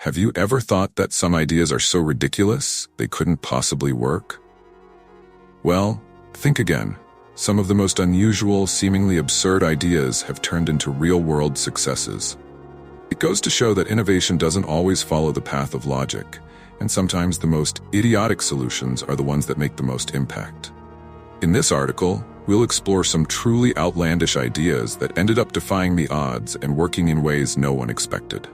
Have you ever thought that some ideas are so ridiculous they couldn't possibly work? Well, think again. Some of the most unusual, seemingly absurd ideas have turned into real-world successes. It goes to show that innovation doesn't always follow the path of logic, and sometimes the most idiotic solutions are the ones that make the most impact. In this article, we'll explore some truly outlandish ideas that ended up defying the odds and working in ways no one expected.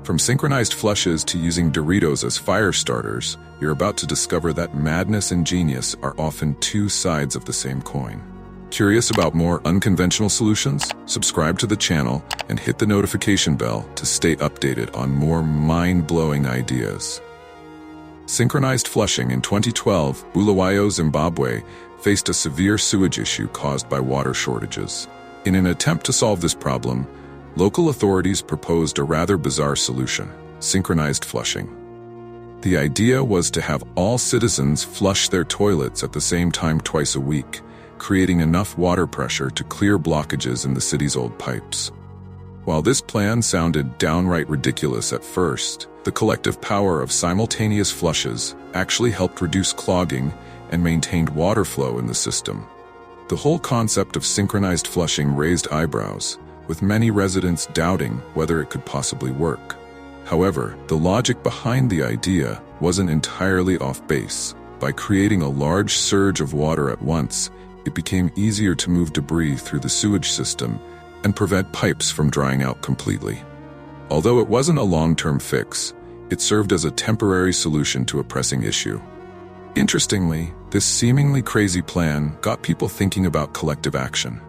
From synchronized flushes to using Doritos as fire starters, you're about to discover that madness and genius are often two sides of the same coin. Curious about more unconventional solutions? Subscribe to the channel and hit the notification bell to stay updated on more mind-blowing ideas. Synchronized flushing. In 2012, Bulawayo, Zimbabwe, faced a severe sewage issue caused by water shortages. In an attempt to solve this problem, local authorities proposed a rather bizarre solution: synchronized flushing. The idea was to have all citizens flush their toilets at the same time twice a week, creating enough water pressure to clear blockages in the city's old pipes. While this plan sounded downright ridiculous at first, the collective power of simultaneous flushes actually helped reduce clogging and maintained water flow in the system. The whole concept of synchronized flushing raised eyebrows, with many residents doubting whether it could possibly work. However, the logic behind the idea wasn't entirely off base. By creating a large surge of water at once, it became easier to move debris through the sewage system and prevent pipes from drying out completely. Although it wasn't a long-term fix, it served as a temporary solution to a pressing issue. Interestingly, this seemingly crazy plan got people thinking about collective action.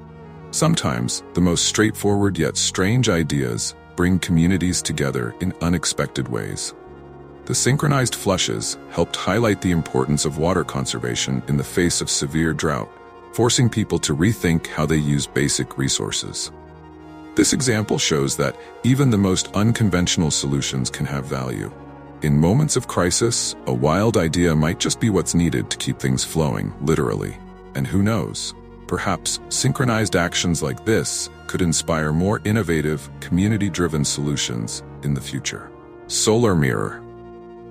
Sometimes, the most straightforward yet strange ideas bring communities together in unexpected ways. The synchronized flushes helped highlight the importance of water conservation in the face of severe drought, forcing people to rethink how they use basic resources. This example shows that even the most unconventional solutions can have value. In moments of crisis, a wild idea might just be what's needed to keep things flowing, literally. And who knows? Perhaps synchronized actions like this could inspire more innovative, community-driven solutions in the future. Solar mirror.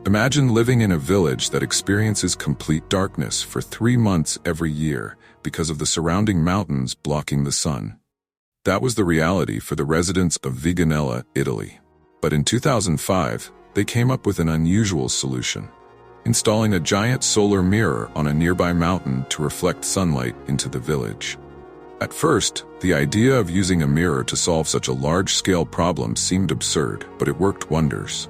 Imagine living in a village that experiences complete darkness for 3 months every year because of the surrounding mountains blocking the sun. That was the reality for the residents of Viganella, Italy. But in 2005, they came up with an unusual solution: installing a giant solar mirror on a nearby mountain to reflect sunlight into the village. At first, the idea of using a mirror to solve such a large-scale problem seemed absurd, but it worked wonders.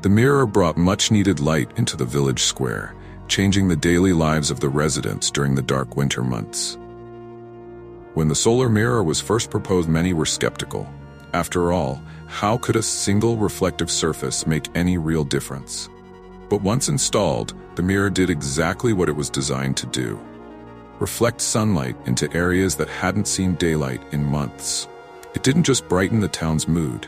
The mirror brought much-needed light into the village square, changing the daily lives of the residents during the dark winter months. When the solar mirror was first proposed, many were skeptical. After all, how could a single reflective surface make any real difference? But once installed, the mirror did exactly what it was designed to do: reflect sunlight into areas that hadn't seen daylight in months. It didn't just brighten the town's mood.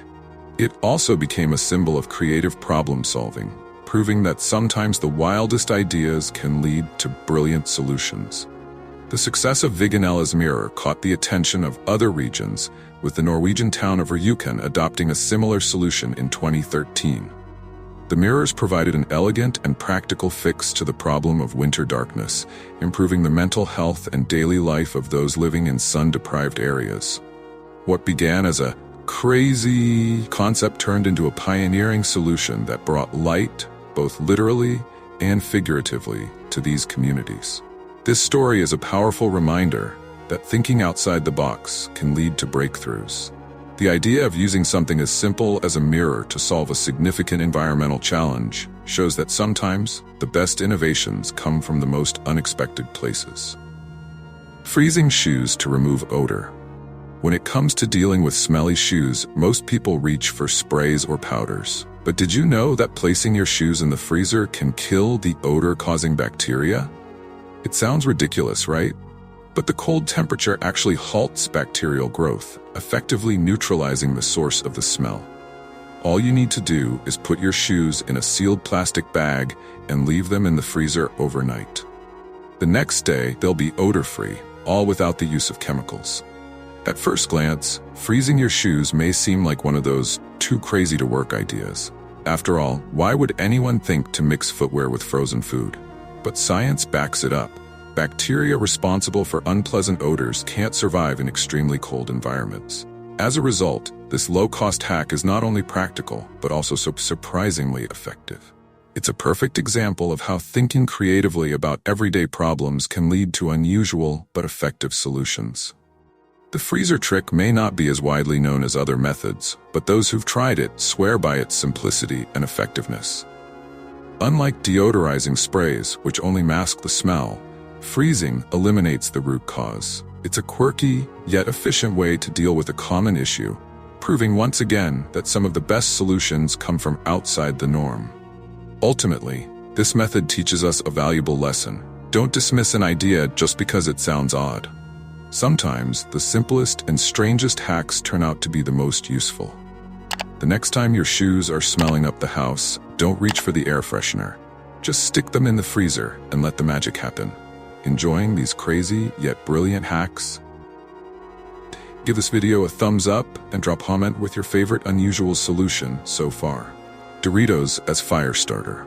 It also became a symbol of creative problem-solving, proving that sometimes the wildest ideas can lead to brilliant solutions. The success of Viganella's mirror caught the attention of other regions, with the Norwegian town of Rjukan adopting a similar solution in 2013. The mirrors provided an elegant and practical fix to the problem of winter darkness, improving the mental health and daily life of those living in sun-deprived areas. What began as a crazy concept turned into a pioneering solution that brought light, both literally and figuratively, to these communities. This story is a powerful reminder that thinking outside the box can lead to breakthroughs. The idea of using something as simple as a mirror to solve a significant environmental challenge shows that sometimes the best innovations come from the most unexpected places. Freezing shoes to remove odor. When it comes to dealing with smelly shoes, most people reach for sprays or powders. But did you know that placing your shoes in the freezer can kill the odor-causing bacteria? It sounds ridiculous, right? But the cold temperature actually halts bacterial growth, effectively neutralizing the source of the smell. All you need to do is put your shoes in a sealed plastic bag and leave them in the freezer overnight. The next day, they'll be odor-free, all without the use of chemicals. At first glance, freezing your shoes may seem like one of those too crazy to work ideas. After all, why would anyone think to mix footwear with frozen food? But science backs it up. Bacteria responsible for unpleasant odors can't survive in extremely cold environments. As a result, this low-cost hack is not only practical, but also surprisingly effective. It's a perfect example of how thinking creatively about everyday problems can lead to unusual but effective solutions. The freezer trick may not be as widely known as other methods, but those who've tried it swear by its simplicity and effectiveness. Unlike deodorizing sprays, which only mask the smell, freezing eliminates the root cause. It's a quirky, yet efficient way to deal with a common issue, proving once again that some of the best solutions come from outside the norm. Ultimately, this method teaches us a valuable lesson. Don't dismiss an idea just because it sounds odd. Sometimes, the simplest and strangest hacks turn out to be the most useful. The next time your shoes are smelling up the house, don't reach for the air freshener. Just stick them in the freezer and let the magic happen. Enjoying these crazy yet brilliant hacks? Give this video a thumbs up and drop a comment with your favorite unusual solution so far. Doritos as fire starter.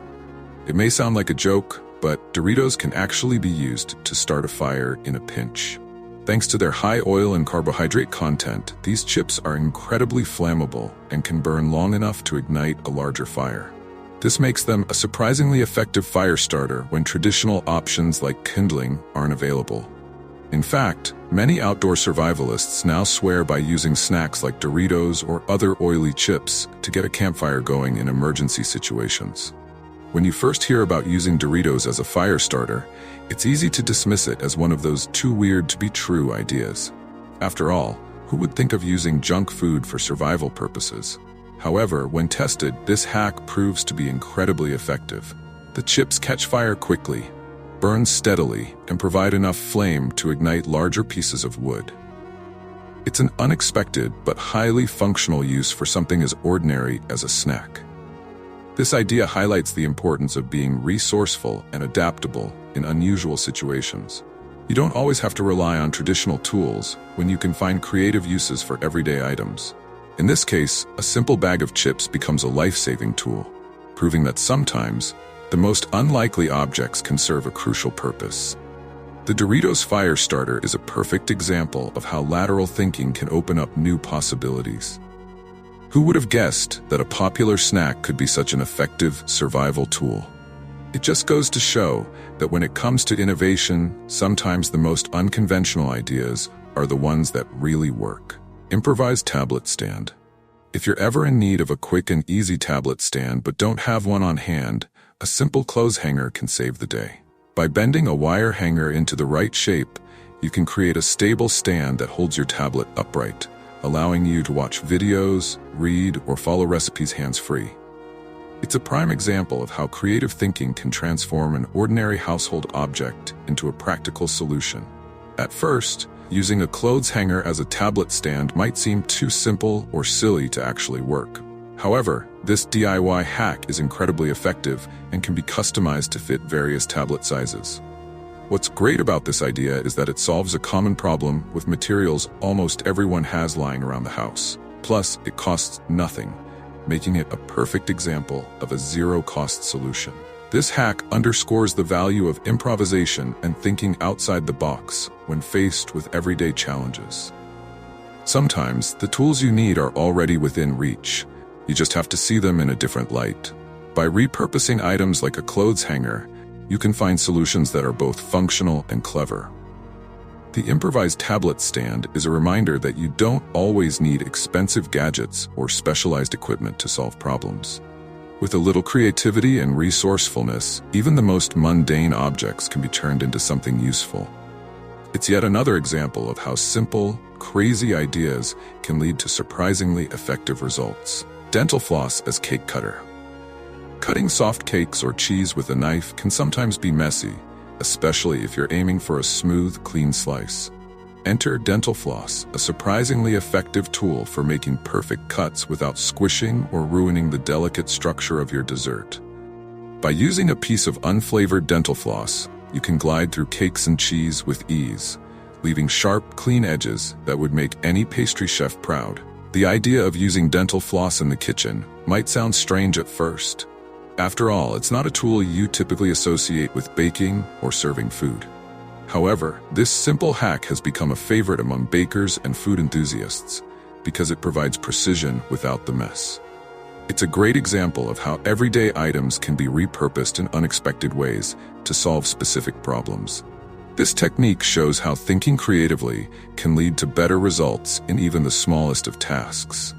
It may sound like a joke, but Doritos can actually be used to start a fire in a pinch. Thanks to their high oil and carbohydrate content, these chips are incredibly flammable and can burn long enough to ignite a larger fire. This makes them a surprisingly effective fire starter when traditional options like kindling aren't available. In fact, many outdoor survivalists now swear by using snacks like Doritos or other oily chips to get a campfire going in emergency situations. When you first hear about using Doritos as a fire starter, it's easy to dismiss it as one of those too weird to be true ideas. After all, who would think of using junk food for survival purposes? However, when tested, this hack proves to be incredibly effective. The chips catch fire quickly, burn steadily, and provide enough flame to ignite larger pieces of wood. It's an unexpected but highly functional use for something as ordinary as a snack. This idea highlights the importance of being resourceful and adaptable in unusual situations. You don't always have to rely on traditional tools when you can find creative uses for everyday items. In this case, a simple bag of chips becomes a life-saving tool, proving that sometimes the most unlikely objects can serve a crucial purpose. The Doritos fire starter is a perfect example of how lateral thinking can open up new possibilities. Who would have guessed that a popular snack could be such an effective survival tool? It just goes to show that when it comes to innovation, sometimes the most unconventional ideas are the ones that really work. Improvised tablet stand. If you're ever in need of a quick and easy tablet stand but don't have one on hand, a simple clothes hanger can save the day. By bending a wire hanger into the right shape, you can create a stable stand that holds your tablet upright, allowing you to watch videos, read, or follow recipes hands-free. It's a prime example of how creative thinking can transform an ordinary household object into a practical solution. At first, using a clothes hanger as a tablet stand might seem too simple or silly to actually work. However, this DIY hack is incredibly effective and can be customized to fit various tablet sizes. What's great about this idea is that it solves a common problem with materials almost everyone has lying around the house. Plus, it costs nothing, making it a perfect example of a zero-cost solution. This hack underscores the value of improvisation and thinking outside the box when faced with everyday challenges. Sometimes, the tools you need are already within reach. You just have to see them in a different light. By repurposing items like a clothes hanger, you can find solutions that are both functional and clever. The improvised tablet stand is a reminder that you don't always need expensive gadgets or specialized equipment to solve problems. With a little creativity and resourcefulness, even the most mundane objects can be turned into something useful. It's yet another example of how simple, crazy ideas can lead to surprisingly effective results. Dental floss as cake cutter. Cutting soft cakes or cheese with a knife can sometimes be messy, especially if you're aiming for a smooth, clean slice. Enter dental floss, a surprisingly effective tool for making perfect cuts without squishing or ruining the delicate structure of your dessert. By using a piece of unflavored dental floss, you can glide through cakes and cheese with ease, leaving sharp, clean edges that would make any pastry chef proud. The idea of using dental floss in the kitchen might sound strange at first. After all, it's not a tool you typically associate with baking or serving food. However, this simple hack has become a favorite among bakers and food enthusiasts because it provides precision without the mess. It's a great example of how everyday items can be repurposed in unexpected ways to solve specific problems. This technique shows how thinking creatively can lead to better results in even the smallest of tasks.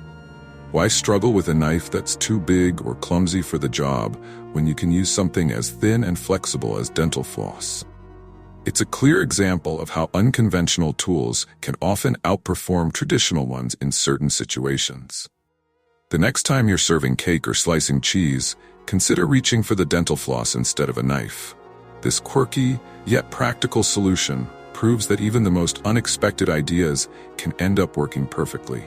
Why struggle with a knife that's too big or clumsy for the job when you can use something as thin and flexible as dental floss? It's a clear example of how unconventional tools can often outperform traditional ones in certain situations. The next time you're serving cake or slicing cheese, consider reaching for the dental floss instead of a knife. This quirky, yet practical solution proves that even the most unexpected ideas can end up working perfectly.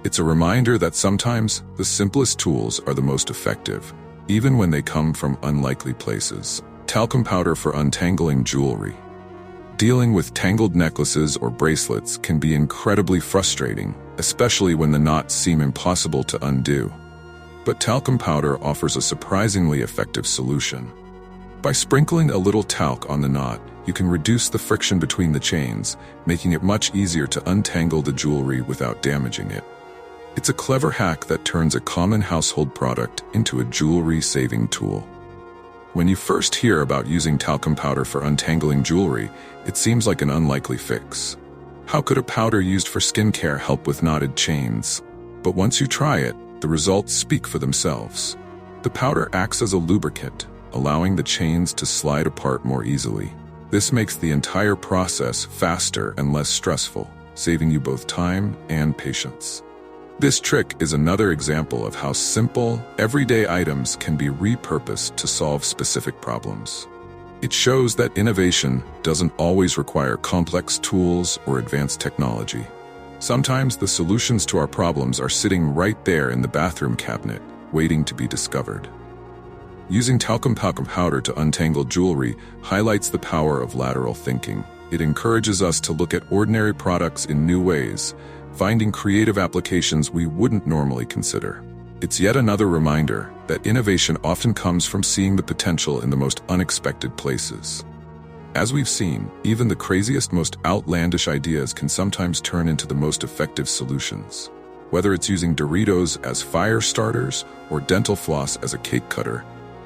It's a reminder that sometimes the simplest tools are the most effective, even when they come from unlikely places. Talcum powder for untangling jewelry. Dealing with tangled necklaces or bracelets can be incredibly frustrating, especially when the knots seem impossible to undo. But talcum powder offers a surprisingly effective solution. By sprinkling a little talc on the knot, you can reduce the friction between the chains, making it much easier to untangle the jewelry without damaging it. It's a clever hack that turns a common household product into a jewelry-saving tool. When you first hear about using talcum powder for untangling jewelry, it seems like an unlikely fix. How could a powder used for skincare help with knotted chains? But once you try it, the results speak for themselves. The powder acts as a lubricant, allowing the chains to slide apart more easily. This makes the entire process faster and less stressful, saving you both time and patience. This trick is another example of how simple, everyday items can be repurposed to solve specific problems. It shows that innovation doesn't always require complex tools or advanced technology. Sometimes the solutions to our problems are sitting right there in the bathroom cabinet, waiting to be discovered. Using talcum powder to untangle jewelry highlights the power of lateral thinking. It encourages us to look at ordinary products in new ways, finding creative applications we wouldn't normally consider. It's yet another reminder that innovation often comes from seeing the potential in the most unexpected places. As we've seen, even the craziest, most outlandish ideas can sometimes turn into the most effective solutions. Whether it's using Doritos as fire starters or dental floss as a cake cutter,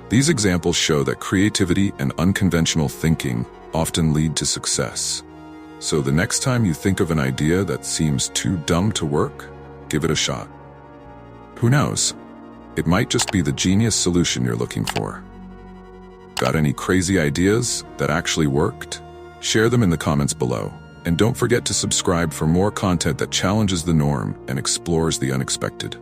these examples show that creativity and unconventional thinking often lead to success. So the next time you think of an idea that seems too dumb to work, give it a shot. Who knows? It might just be the genius solution you're looking for. Got any crazy ideas that actually worked? Share them in the comments below. And don't forget to subscribe for more content that challenges the norm and explores the unexpected.